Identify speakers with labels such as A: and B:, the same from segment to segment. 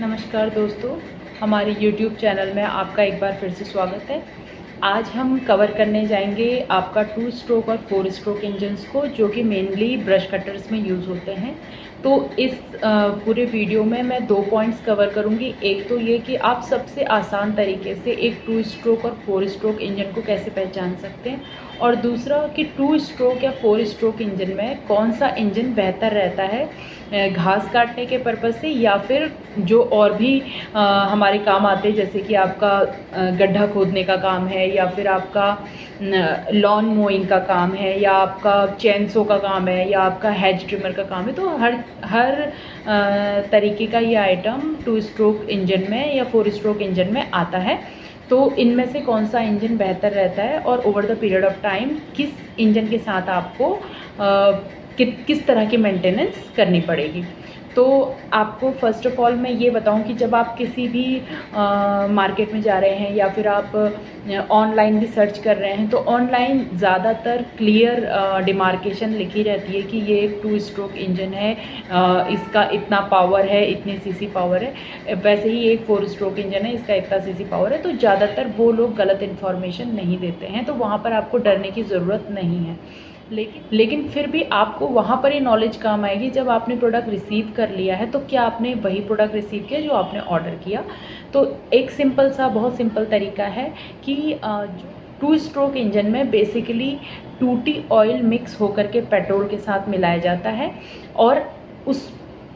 A: नमस्कार दोस्तों, हमारे YouTube चैनल में आपका एक बार फिर से स्वागत है। आज हम कवर करने जाएंगे आपका 2 स्ट्रोक और 4 स्ट्रोक इंजन्स को, जो कि मेनली ब्रश कटर्स में यूज़ होते हैं। तो इस पूरे वीडियो में मैं 2 पॉइंट्स कवर करूंगी। एक तो ये कि आप सबसे आसान तरीके से एक 2 स्ट्रोक और 4 स्ट्रोक इंजन को कैसे पहचान सकते हैं, और दूसरा कि 2 स्ट्रोक या 4 स्ट्रोक इंजन में कौन सा इंजन बेहतर रहता है घास काटने के पर्पज़ से, या फिर जो और भी हमारे काम आते हैं, जैसे कि आपका गड्ढा खोदने का काम है, या फिर आपका लॉन मोइंग का काम है, या आपका चेनसो का काम है, या आपका हेज ट्रिमर का काम है। तो हर तरीके का ये आइटम 2 स्ट्रोक इंजन में या 4 स्ट्रोक इंजन में आता है। तो इनमें से कौन सा इंजन बेहतर रहता है और over the period of time किस इंजन के साथ आपको किस तरह की मेंटेनेंस करनी पड़ेगी। तो आपको फ़र्स्ट ऑफ ऑल मैं ये बताऊं कि जब आप किसी भी मार्केट में जा रहे हैं या फिर आप ऑनलाइन भी सर्च कर रहे हैं, तो ऑनलाइन ज़्यादातर क्लियर डिमार्केशन लिखी रहती है कि ये एक 2 स्ट्रोक इंजन है, इसका इतना पावर है, इतनी सीसी पावर है। वैसे ही एक 4 स्ट्रोक इंजन है, इसका इतना सीसी पावर है। तो ज़्यादातर वो लोग गलत इन्फॉर्मेशन नहीं देते हैं, तो वहाँ पर आपको डरने की ज़रूरत नहीं है। लेकिन फिर भी आपको वहाँ पर ये नॉलेज काम आएगी जब आपने प्रोडक्ट रिसीव कर लिया है। तो क्या आपने वही प्रोडक्ट रिसीव किया जो आपने ऑर्डर किया? तो एक बहुत सिंपल तरीका है कि जो 2 स्ट्रोक इंजन में बेसिकली 2T ऑयल मिक्स होकर के पेट्रोल के साथ मिलाया जाता है, और उस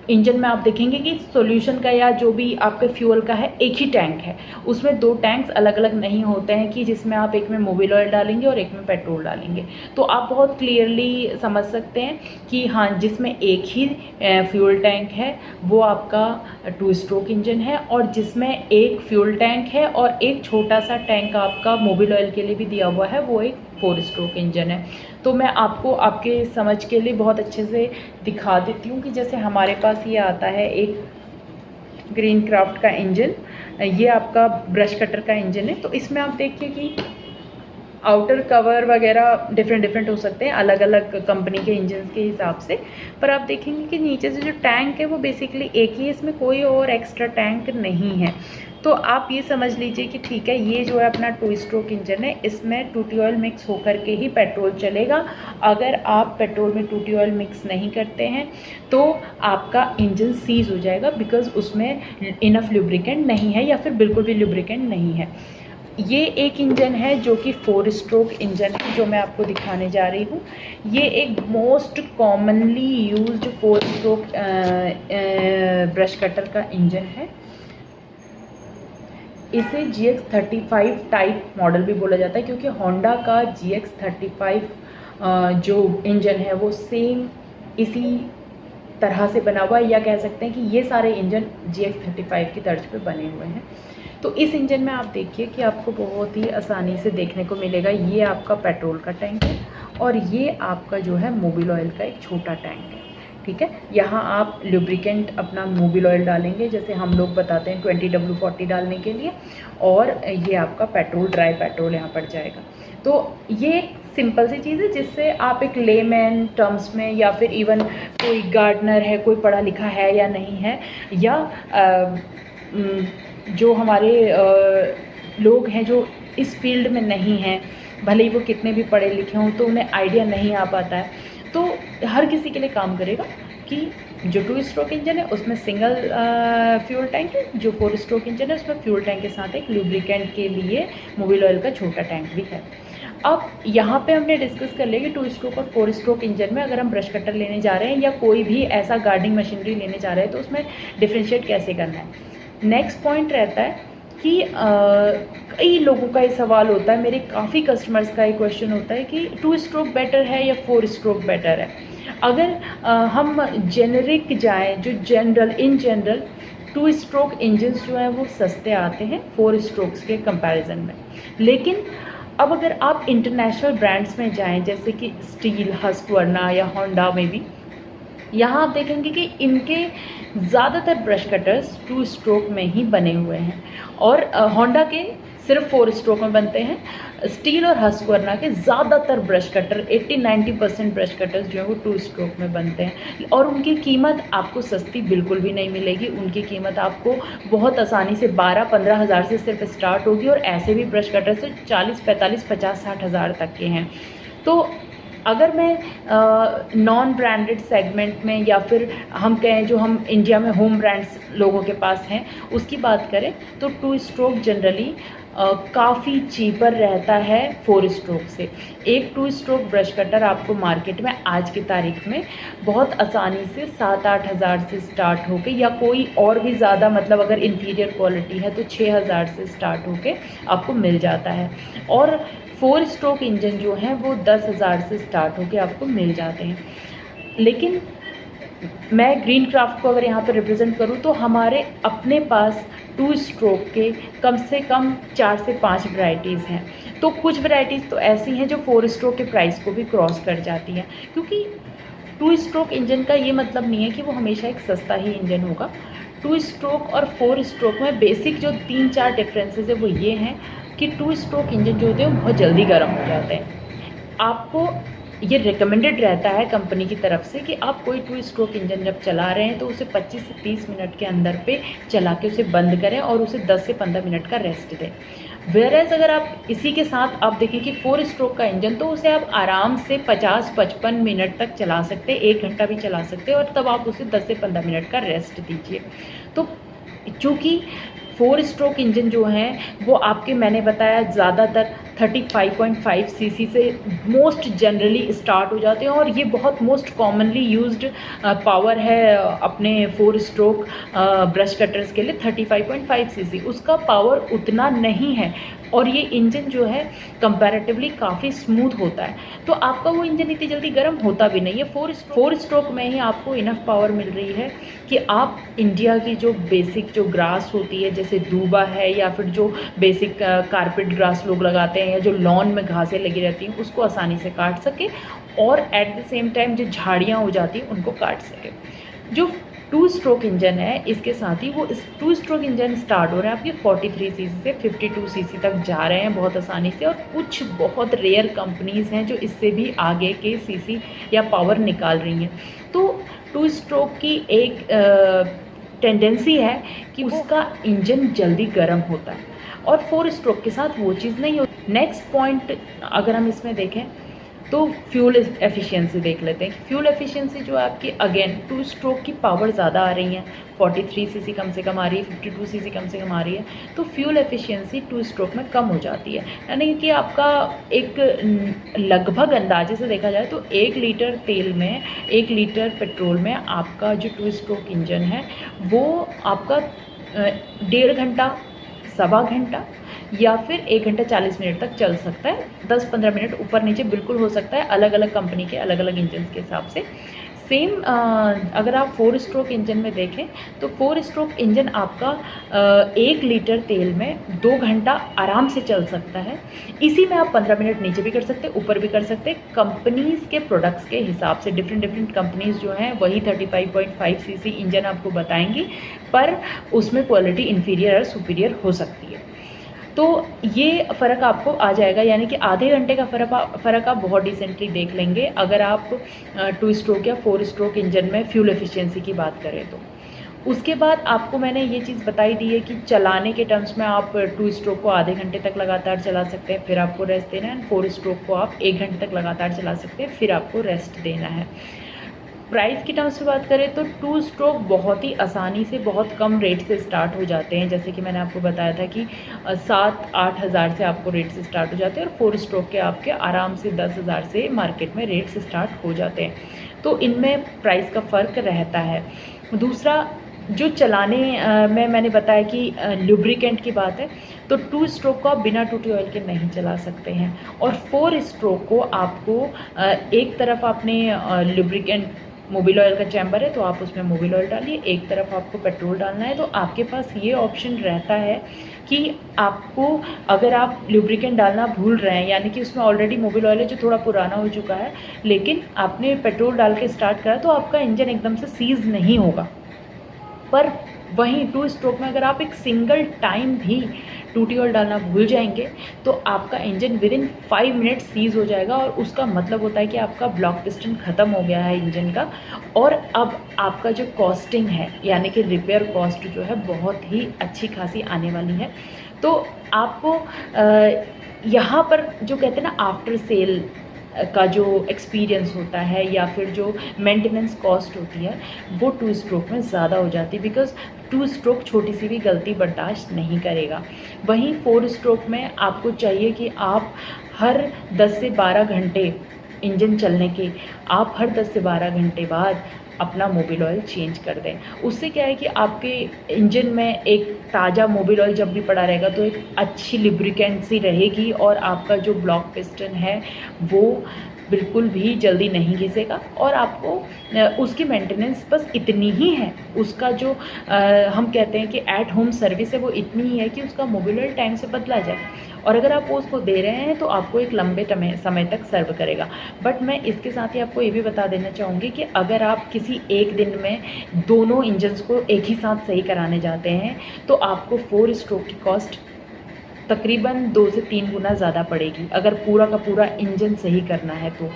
A: इंजन में आप देखेंगे कि सॉल्यूशन का या जो भी आपके फ्यूल का है एक ही टैंक है। उसमें 2 टैंक्स अलग अलग नहीं होते हैं कि जिसमें आप एक में मोबिल ऑयल डालेंगे और एक में पेट्रोल डालेंगे। तो आप बहुत क्लियरली समझ सकते हैं कि हाँ, जिसमें एक ही फ्यूल टैंक है वो आपका 2 स्ट्रोक इंजन है, और जिसमें एक फ्यूल टैंक है और एक छोटा सा टैंक आपका मोबिल ऑयल के लिए भी दिया हुआ है, वो एक 4 स्ट्रोक इंजन है। तो मैं आपको आपके समझ के लिए बहुत अच्छे से दिखा देती हूँ कि जैसे हमारे पास ये आता है एक ग्रीन क्राफ्ट का इंजन, ये आपका ब्रश कटर का इंजन है। तो इसमें आप देखिए कि आउटर कवर वगैरह डिफरेंट हो सकते हैं अलग अलग कंपनी के इंजन के हिसाब से, पर आप देखेंगे कि नीचे से जो टैंक है वो बेसिकली एक ही है, इसमें कोई और एक्स्ट्रा टैंक नहीं है। तो आप ये समझ लीजिए कि ठीक है, ये जो है अपना 2 स्ट्रोक इंजन है, इसमें 2T ऑयल मिक्स होकर के ही पेट्रोल चलेगा। अगर आप पेट्रोल में 2T ऑयल मिक्स नहीं करते हैं तो आपका इंजन सीज हो जाएगा, बिकॉज उसमें इनफ लुब्रिकेंट नहीं है या फिर बिल्कुल भी लुब्रिकेंट नहीं है। ये एक इंजन है जो कि 4 स्ट्रोक इंजन है, जो मैं आपको दिखाने जा रही हूँ। ये एक most commonly used 4 stroke brush cutter का इंजन है। इसे GX35 टाइप मॉडल भी बोला जाता है, क्योंकि होंडा का GX35 जो इंजन है वो सेम इसी तरह से बना हुआ है, या कह सकते हैं कि ये सारे इंजन GX35 की तर्ज पे बने हुए हैं। तो इस इंजन में आप देखिए कि आपको बहुत ही आसानी से देखने को मिलेगा, ये आपका पेट्रोल का टैंक है और ये आपका जो है मोबिल ऑयल का एक छोटा टैंक है। ठीक है, यहाँ आप लुब्रिकेंट अपना मोबिल ऑयल डालेंगे, जैसे हम लोग बताते हैं 20W40 डालने के लिए, और ये आपका पेट्रोल, ड्राई पेट्रोल यहाँ पर जाएगा। तो ये सिंपल सी चीज़ है जिससे आप एक लेमैन टर्म्स में, या फिर इवन कोई गार्डनर है, कोई पढ़ा लिखा है या नहीं है, या जो हमारे लोग हैं जो इस फील्ड में नहीं हैं, भले ही वो कितने भी पढ़े लिखे हों, तो उन्हें आइडिया नहीं आ पाता है, तो हर किसी के लिए काम करेगा कि जो 2 स्ट्रोक इंजन है उसमें सिंगल फ्यूल टैंक है, जो 4 स्ट्रोक इंजन है उसमें फ्यूल टैंक के साथ एक लुब्रिकेंट के लिए मोबिल ऑयल का छोटा टैंक भी है। अब यहाँ पे हमने डिस्कस कर लिया कि 2 स्ट्रोक और 4 स्ट्रोक इंजन में अगर हम ब्रश कटर लेने जा रहे हैं या कोई भी ऐसा गार्डनिंग मशीनरी लेने जा रहे हैं तो उसमें डिफ्रेंशिएट कैसे करना है। नेक्स्ट पॉइंट रहता है कि कई लोगों का ये सवाल होता है, मेरे काफ़ी कस्टमर्स का ये क्वेश्चन होता है कि 2 स्ट्रोक बेटर है या 4 स्ट्रोक बेटर है। अगर हम जेनरिक जाएं, जो इन जनरल 2 स्ट्रोक इंजन्स जो हैं वो सस्ते आते हैं 4 स्ट्रोक्स के कंपैरिजन में। लेकिन अब अगर आप इंटरनेशनल ब्रांड्स में जाएं, जैसे कि स्टील, हस्कवर्ना या होंडा में भी, यहाँ आप देखेंगे कि इनके ज़्यादातर ब्रश कटर्स 2 स्ट्रोक में ही बने हुए हैं, और होंडा के सिर्फ 4 स्ट्रोक में बनते हैं। स्टील और हस्क्वाना के ज़्यादातर ब्रश कटर 80-90% ब्रश कटर्स जो है वो 2 स्ट्रोक में बनते हैं और उनकी कीमत आपको सस्ती बिल्कुल भी नहीं मिलेगी। उनकी कीमत आपको बहुत आसानी से 12-15 हज़ार से सिर्फ स्टार्ट होगी और ऐसे भी ब्रश कटर्स तो 40-45-50-60 हज़ार तक के हैं। तो अगर मैं नॉन ब्रांडेड सेगमेंट में या फिर हम कहें जो हम इंडिया में होम ब्रांड्स लोगों के पास हैं उसकी बात करें तो 2 स्ट्रोक जनरली काफ़ी चीपर रहता है 4 स्ट्रोक से। एक 2 स्ट्रोक ब्रश कटर आपको मार्केट में आज की तारीख में बहुत आसानी से 7-8 हज़ार से स्टार्ट होके या कोई और भी ज़्यादा मतलब अगर इन्फीरियर क्वालिटी है तो 6 हज़ार से स्टार्ट होके आपको मिल जाता है और 4 स्ट्रोक इंजन जो हैं वो 10 हज़ार से स्टार्ट होके आपको मिल जाते हैं। लेकिन मैं ग्रीन क्राफ्ट को अगर यहाँ पर रिप्रेजेंट करूँ तो हमारे अपने पास 2 स्ट्रोक के कम से कम 4 से 5 वैरायटीज़ हैं। तो कुछ वैरायटीज़ तो ऐसी हैं जो 4 स्ट्रोक के प्राइस को भी क्रॉस कर जाती हैं, क्योंकि 2 स्ट्रोक इंजन का ये मतलब नहीं है कि वो हमेशा एक सस्ता ही इंजन होगा। 2 स्ट्रोक और 4 स्ट्रोक में बेसिक जो 3-4 डिफरेंसेस है वो ये हैं कि 2 स्ट्रोक इंजन जो होते हैं बहुत जल्दी गर्म हो जाते हैं। आपको ये रिकमेंडेड रहता है कंपनी की तरफ से कि आप कोई 2 स्ट्रोक इंजन जब चला रहे हैं तो उसे 25 से 30 मिनट के अंदर पे चला के उसे बंद करें और उसे 10 से 15 मिनट का रेस्ट दें। वेयरएज़ अगर आप इसी के साथ आप देखें कि 4 स्ट्रोक का इंजन तो उसे आप आराम से 50-55 मिनट तक चला सकते हैं, 1 घंटा भी चला सकते हैं और तब आप उसे 10 से 15 मिनट का रेस्ट दीजिए। तो चूँकि 4 स्ट्रोक इंजन जो हैं वो आपके मैंने बताया ज़्यादातर 35.5 सीसी से मोस्ट जनरली स्टार्ट हो जाते हैं और ये बहुत मोस्ट कॉमनली यूज्ड पावर है अपने 4 स्ट्रोक ब्रश कटर्स के लिए 35.5 सीसी। उसका पावर उतना नहीं है और ये इंजन जो है कंपैरेटिवली काफ़ी स्मूथ होता है, तो आपका वो इंजन इतनी जल्दी गर्म होता भी नहीं है। 4 स्ट्रोक में ही आपको इनफ पावर मिल रही है कि आप इंडिया की जो बेसिक जो ग्रास होती है जैसे दूबा है या फिर जो बेसिक कारपेट ग्रास लोग लगाते हैं या जो लॉन में घासें लगी रहती हैं उसको आसानी से काट सके और एट द सेम टाइम जो झाड़ियाँ हो जाती हैं उनको काट सके। जो 2 स्ट्रोक इंजन है इसके साथ ही वो 2 स्ट्रोक इंजन स्टार्ट हो रहे हैं आपके 43 सीसी से 52 सीसी तक जा रहे हैं बहुत आसानी से और कुछ बहुत रेयर कंपनीज़ हैं जो इससे भी आगे के सीसी या पावर निकाल रही हैं। तो 2 स्ट्रोक की एक टेंडेंसी है कि उसका इंजन जल्दी गर्म होता है और 4 स्ट्रोक के साथ वो चीज़ नहीं होती। नेक्स्ट पॉइंट अगर हम इसमें देखें तो फ्यूल एफिशिएंसी देख लेते हैं। फ्यूल एफिशिएंसी जो आपकी अगेन 2 स्ट्रोक की पावर ज़्यादा आ रही है, 43 सीसी कम से कम आ रही है, 52 सीसी कम से कम आ रही है, तो फ्यूल एफिशिएंसी 2 स्ट्रोक में कम हो जाती है। यानी कि आपका एक लगभग अंदाजे से देखा जाए तो 1 लीटर तेल में 1 लीटर पेट्रोल में आपका जो 2 स्ट्रोक इंजन है वो आपका 1.5 घंटा, सवा घंटा या फिर 1 घंटा 40 मिनट तक चल सकता है। 10-15 मिनट ऊपर नीचे बिल्कुल हो सकता है अलग अलग कंपनी के अलग अलग इंजन के हिसाब से। सेम अगर आप 4 स्ट्रोक इंजन में देखें तो 4 स्ट्रोक इंजन आपका 1 लीटर तेल में 2 घंटा आराम से चल सकता है। इसी में आप 15 मिनट नीचे भी कर सकते हैं, ऊपर भी कर सकते हैं। कंपनीज़ के प्रोडक्ट्स के हिसाब से डिफरेंट कंपनीज़ जो हैं वही 35.5 सीसी इंजन आपको बताएंगी, पर उसमें क्वालिटी इन्फीरियर और सुपीरियर हो सकती है। तो ये फ़र्क आपको आ जाएगा, यानी कि आधे घंटे का फ़र्क आप बहुत डिसेंटली देख लेंगे अगर आप 2 स्ट्रोक या 4 स्ट्रोक इंजन में फ्यूल एफिशिएंसी की बात करें तो। उसके बाद आपको मैंने ये चीज़ बताई दी है कि चलाने के टर्म्स में आप 2 स्ट्रोक को आधे घंटे तक लगातार चला सकते हैं, फिर आपको रेस्ट देना है। 4 स्ट्रोक को आप 1 घंटे तक लगातार चला सकते हैं, फिर आपको रेस्ट देना है। प्राइस की टर्म्स में बात करें तो 2 स्ट्रोक बहुत ही आसानी से बहुत कम रेट से स्टार्ट हो जाते हैं, जैसे कि मैंने आपको बताया था कि 7-8 हज़ार से आपको रेट से स्टार्ट हो जाते हैं और 4 स्ट्रोक के आपके आराम से 10 हज़ार से मार्केट में रेट से स्टार्ट हो जाते हैं। तो इनमें प्राइस का फ़र्क रहता है। दूसरा जो चलाने में मैंने बताया कि लुब्रिकेंट की बात है तो 2 स्ट्रोक को आप बिना टूटी ऑयल के नहीं चला सकते हैं और 4 स्ट्रोक को आपको एक तरफ आपने लुब्रिकेंट मोबिल ऑयल का चैम्बर है तो आप उसमें मोबिल ऑयल डालिए, एक तरफ आपको पेट्रोल डालना है तो आपके पास ये ऑप्शन रहता है कि आपको अगर आप लुब्रिकेंट डालना भूल रहे हैं, यानी कि उसमें ऑलरेडी मोबिल ऑयल है जो थोड़ा पुराना हो चुका है, लेकिन आपने पेट्रोल डाल के स्टार्ट करा तो आपका इंजन एकदम से सीज़ नहीं होगा, पर वहीं टू स्ट्रोक में अगर आप एक सिंगल टाइम भी टूटी ऑयल डालना भूल जाएंगे तो आपका engine within 5 minute seize हो जाएगा, और उसका मतलब होता है कि आपका ब्लॉक पिस्टन ख़त्म हो गया है इंजन का। और अब आपका जो कॉस्टिंग है यानी कि रिपेयर कॉस्ट जो है बहुत ही अच्छी खासी आने वाली है। तो आपको यहाँ पर जो कहते हैं ना आफ्टर सेल का जो एक्सपीरियंस होता है या फिर जो मेंटेनेंस कॉस्ट होती है वो टू स्ट्रोक में ज़्यादा हो जाती है, बिकॉज़ टू स्ट्रोक छोटी सी भी गलती बर्दाश्त नहीं करेगा। वहीं 4 स्ट्रोक में आपको चाहिए कि आप हर 10 से 12 घंटे इंजन चलने के आप हर 10 से 12 घंटे बाद अपना मोबिल ऑयल चेंज कर दें। उससे क्या है कि आपके इंजन में एक ताज़ा मोबिल ऑयल जब भी पड़ा रहेगा तो एक अच्छी लिब्रिकेंसी रहेगी, और आपका जो ब्लॉक पिस्टन है वो बिल्कुल भी जल्दी नहीं घिसेगा। और आपको उसकी मेंटेनेंस बस इतनी ही है, उसका जो हम कहते हैं कि एट होम सर्विस है वो इतनी ही है कि उसका मोबिल ऑयल टाइम से बदला जाए, और अगर आप वो उसको दे रहे हैं तो आपको एक लंबे समय तक सर्व करेगा। बट मैं इसके साथ ही आपको ये भी बता देना चाहूँगी कि अगर आप किसी एक दिन में दोनों इंजन्स को एक ही साथ सही कराने जाते हैं तो आपको 4 स्ट्रोक की कॉस्ट तकरीबन 2 से 3 गुना ज़्यादा पड़ेगी अगर पूरा का पूरा इंजन सही करना है तो।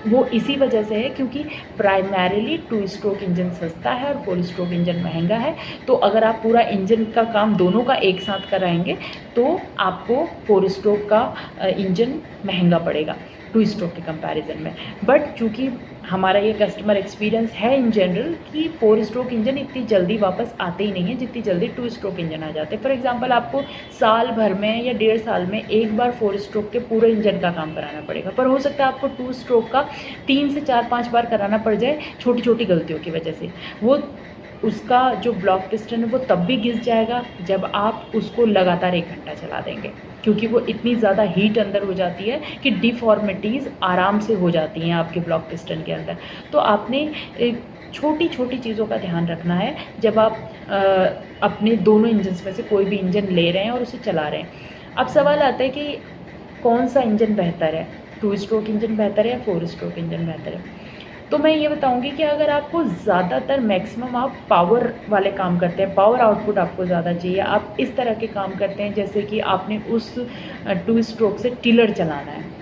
A: वो इसी वजह से है क्योंकि प्राइमरीली 2 स्ट्रोक इंजन सस्ता है और 4 स्ट्रोक इंजन महंगा है। तो अगर आप पूरा इंजन का काम दोनों का एक साथ कराएंगे तो आपको 4 स्ट्रोक का इंजन महंगा पड़ेगा 2 स्ट्रोक के कंपैरिजन में। बट चूँकि हमारा ये कस्टमर एक्सपीरियंस है इन जनरल कि 4 स्ट्रोक इंजन इतनी जल्दी वापस आते ही नहीं है जितनी जल्दी 2 स्ट्रोक इंजन आ जाते हैं। फॉर एग्जांपल आपको साल भर में या 1.5 साल में एक बार 4 स्ट्रोक के पूरे इंजन का काम कराना पड़ेगा, पर हो सकता है आपको 2 स्ट्रोक का 3 से 4-5 बार कराना पड़ जाए छोटी छोटी गलतियों की वजह से। वो उसका जो ब्लॉक पिस्टन है वो तब भी घिस जाएगा जब आप उसको लगातार 1 घंटा चला देंगे, क्योंकि वो इतनी ज़्यादा हीट अंदर हो जाती है कि डिफॉर्मिटीज़ आराम से हो जाती हैं आपके ब्लॉक पिस्टन के अंदर। तो आपने छोटी छोटी चीज़ों का ध्यान रखना है जब आप अपने दोनों इंजन्स में से कोई भी इंजन ले रहे हैं और उसे चला रहे हैं। अब सवाल आता है कि कौन सा इंजन बेहतर है, 2 स्ट्रोक इंजन बेहतर है या 4 स्ट्रोक इंजन बेहतर है। तो मैं ये बताऊंगी कि अगर आपको ज़्यादातर मैक्सिमम आप पावर वाले काम करते हैं, पावर आउटपुट आपको ज़्यादा चाहिए, आप इस तरह के काम करते हैं जैसे कि आपने उस 2 स्ट्रोक से टिलर चलाना है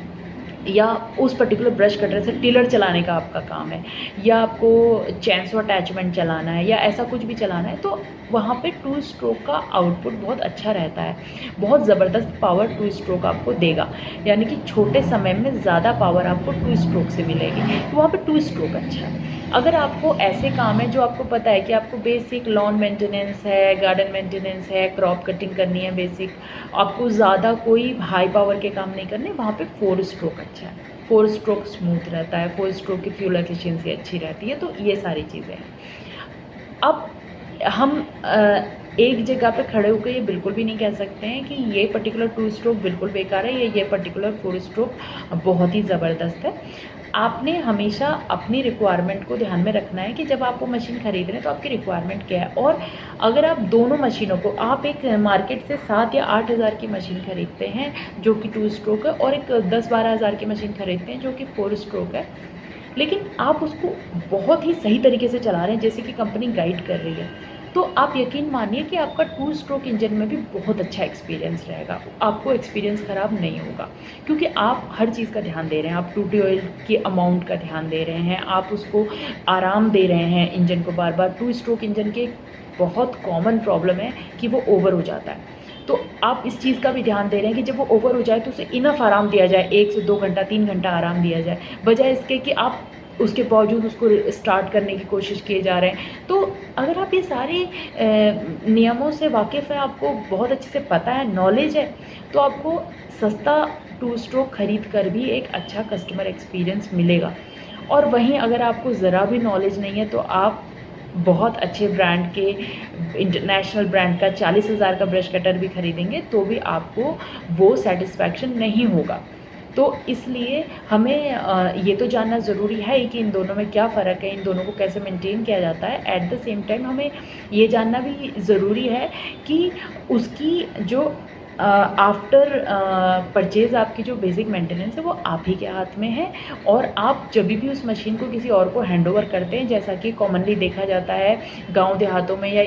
A: या उस पर्टिकुलर ब्रश कटर से टिलर चलाने का आपका काम है, या आपको चैनसो अटैचमेंट चलाना है या ऐसा कुछ भी चलाना है, तो वहाँ पे 2 स्ट्रोक का आउटपुट बहुत अच्छा रहता है, बहुत ज़बरदस्त पावर 2 स्ट्रोक आपको देगा, यानी कि छोटे समय में ज़्यादा पावर आपको 2 स्ट्रोक से मिलेगी, तो वहाँ पे 2 स्ट्रोक अच्छा है। अगर आपको ऐसे काम है जो आपको पता है कि आपको बेसिक लॉन मेंटेनेंस है, गार्डन मेंटेनेंस है, क्रॉप कटिंग करनी है बेसिक, आपको ज़्यादा कोई हाई पावर के काम नहीं करने, वहाँ पे 4 स्ट्रोक अच्छा है। 4 स्ट्रोक स्मूथ रहता है, 4 स्ट्रोक की फ्यूल एफिशिएंसी अच्छी रहती है। तो ये सारी चीज़ें हैं। अब हम एक जगह पे खड़े होकर ये बिल्कुल भी नहीं कह सकते हैं कि ये पर्टिकुलर 2 स्ट्रोक बिल्कुल बेकार है या ये पर्टिकुलर 4 स्ट्रोक बहुत ही ज़बरदस्त है। आपने हमेशा अपनी रिक्वायरमेंट को ध्यान में रखना है कि जब आप वो मशीन खरीद रहे हैं तो आपकी रिक्वायरमेंट क्या है। और अगर आप दोनों मशीनों को, आप एक मार्केट से 7 या 8 हज़ार की मशीन खरीदते हैं जो कि 2 स्ट्रोक है और एक 10-12 हज़ार की मशीन खरीदते हैं जो कि 4 स्ट्रोक है, लेकिन आप उसको बहुत ही सही तरीके से चला रहे हैं जैसे कि कंपनी गाइड कर रही है, तो आप यकीन मानिए कि आपका 2 स्ट्रोक इंजन में भी बहुत अच्छा एक्सपीरियंस रहेगा, आपको एक्सपीरियंस ख़राब नहीं होगा, क्योंकि आप हर चीज़ का ध्यान दे रहे हैं, आप टूटी ऑयल के अमाउंट का ध्यान दे रहे हैं, आप उसको आराम दे रहे हैं इंजन को बार बार। 2 स्ट्रोक इंजन की बहुत कॉमन प्रॉब्लम है कि वो ओवर हो जाता है, तो आप इस चीज़ का भी ध्यान दे रहे हैं कि जब वो ओवर हो जाए तो उसे इनफ आराम दिया जाए, 1 से 2 घंटा 3 घंटा आराम दिया जाए, बजाय इसके कि आप उसके बावजूद उसको स्टार्ट करने की कोशिश किए जा रहे हैं। तो अगर आप ये सारे नियमों से वाकिफ़ है, आपको बहुत अच्छे से पता है, नॉलेज है, तो आपको सस्ता 2 स्ट्रोक खरीद कर भी एक अच्छा कस्टमर एक्सपीरियंस मिलेगा। और वहीं अगर आपको ज़रा भी नॉलेज नहीं है तो आप बहुत अच्छे ब्रांड के, इंटरनेशनल ब्रांड का 40,000 का ब्रश कटर भी खरीदेंगे तो भी आपको वो सेटिस्फैक्शन नहीं होगा। तो इसलिए हमें ये तो जानना ज़रूरी है कि इन दोनों में क्या फ़र्क है, इन दोनों को कैसे मेंटेन किया जाता है। एट द सेम टाइम हमें ये जानना भी ज़रूरी है कि उसकी जो आफ्टर परचेज़ आपकी जो बेसिक मेंटेनेंस है वो आप ही के हाथ में है। और आप जब भी उस मशीन को किसी और को हैंड ओवर करते हैं, जैसा कि कॉमनली देखा जाता है गांव देहातों में या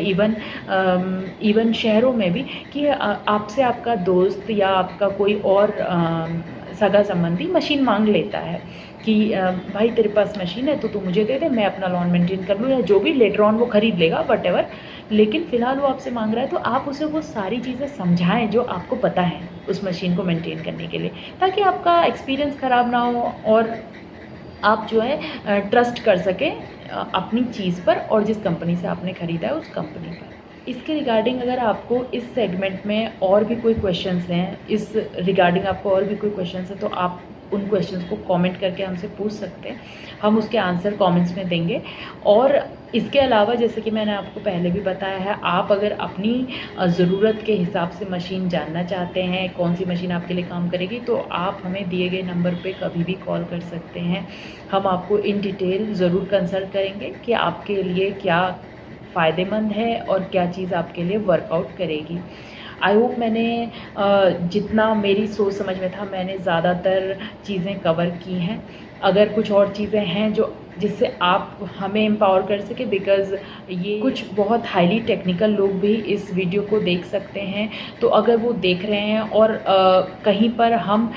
A: इवन शहरों में भी, कि आपसे आपका दोस्त या आपका कोई और सगा संबंधी मशीन मांग लेता है कि भाई तेरे पास मशीन है तो तू मुझे दे दे, मैं अपना लॉन मेंटेन कर लूँ, या जो भी लेटर ऑन वो ख़रीद लेगा वटेवर। लेकिन फ़िलहाल वो आपसे मांग रहा है तो आप उसे वो सारी चीज़ें समझाएं जो आपको पता है उस मशीन को मेंटेन करने के लिए, ताकि आपका एक्सपीरियंस ख़राब ना हो और आप जो है ट्रस्ट कर सकें अपनी चीज़ पर और जिस कंपनी से आपने ख़रीदा है उस कंपनी पर। इसके रिगार्डिंग अगर आपको इस सेगमेंट में और भी कोई क्वेश्चंस हैं, इस रिगार्डिंग आपको और भी कोई क्वेश्चंस हैं, तो आप उन क्वेश्चंस को कमेंट करके हमसे पूछ सकते हैं, हम उसके आंसर कमेंट्स में देंगे। और इसके अलावा जैसे कि मैंने आपको पहले भी बताया है, आप अगर अपनी ज़रूरत के हिसाब से मशीन जानना चाहते हैं कौन सी मशीन आपके लिए काम करेगी, तो आप हमें दिए गए नंबर पे कभी भी कॉल कर सकते हैं। हम आपको इन डिटेल ज़रूर कंसल्ट करेंगे कि आपके लिए क्या फ़ायदेमंद है और क्या चीज़ आपके लिए वर्कआउट करेगी। आई होप मैंने जितना मेरी सोच समझ में था मैंने ज़्यादातर चीज़ें कवर की हैं। अगर कुछ और चीज़ें हैं जो जिससे आप हमें एम्पावर कर सके, बिकॉज़ ये कुछ बहुत हाईली टेक्निकल लोग भी इस वीडियो को देख सकते हैं, तो अगर वो देख रहे हैं और कहीं पर हम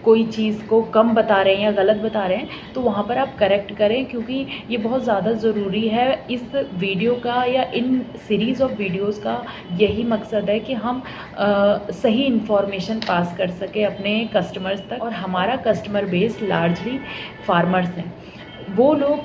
A: कोई चीज़ को कम बता रहे हैं या गलत बता रहे हैं, तो वहाँ पर आप करेक्ट करें, क्योंकि ये बहुत ज़्यादा ज़रूरी है। इस वीडियो का या इन सीरीज़ ऑफ वीडियोज़ का यही मकसद है कि हम सही इन्फॉर्मेशन पास कर सकें अपने कस्टमर्स तक। और हमारा कस्टमर बेस लार्जली फार्मर्स हैं। वो लोग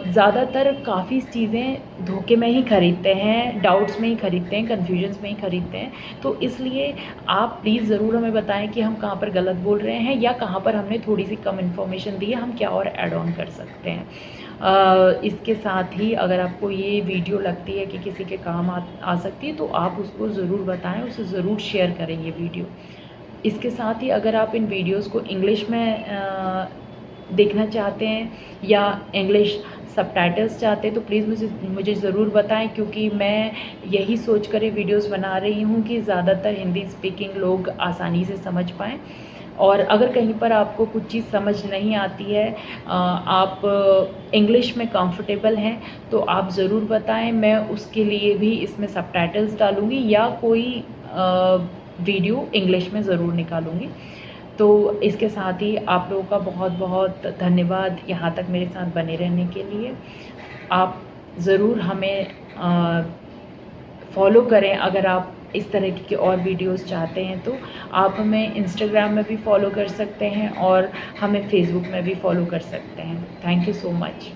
A: ज़्यादातर काफ़ी चीज़ें धोखे में ही ख़रीदते हैं, डाउट्स में ही ख़रीदते हैं, कन्फ्यूजन्स में ही ख़रीदते हैं। तो इसलिए आप प्लीज़ ज़रूर हमें बताएं कि हम कहाँ पर गलत बोल रहे हैं या कहाँ पर हमने थोड़ी सी कम इन्फॉर्मेशन दी है, हम क्या और ऐड ऑन कर सकते हैं। इसके साथ ही अगर आपको ये वीडियो लगती है कि किसी के काम आ सकती है, तो आप उसको ज़रूर बताएं, उसे ज़रूर शेयर करें ये वीडियो। इसके साथ ही अगर आप इन वीडियोज़ को इंग्लिश में देखना चाहते हैं या इंग्लिश सबटाइटल्स चाहते हैं, तो प्लीज़ मुझे ज़रूर बताएं, क्योंकि मैं यही सोच कर ये वीडियोस बना रही हूँ कि ज़्यादातर हिंदी स्पीकिंग लोग आसानी से समझ पाएँ। और अगर कहीं पर आपको कुछ चीज़ समझ नहीं आती है, आप इंग्लिश में कंफर्टेबल हैं, तो आप ज़रूर बताएं, मैं उसके लिए भी इसमें सबटाइटल्स डालूँगी या कोई वीडियो इंग्लिश में ज़रूर निकालूँगी। तो इसके साथ ही आप लोगों का बहुत बहुत धन्यवाद यहाँ तक मेरे साथ बने रहने के लिए। आप ज़रूर हमें फॉलो करें। अगर आप इस तरह की और वीडियोस चाहते हैं तो आप हमें इंस्टाग्राम में भी फॉलो कर सकते हैं और हमें फेसबुक में भी फॉलो कर सकते हैं। Thank you so much.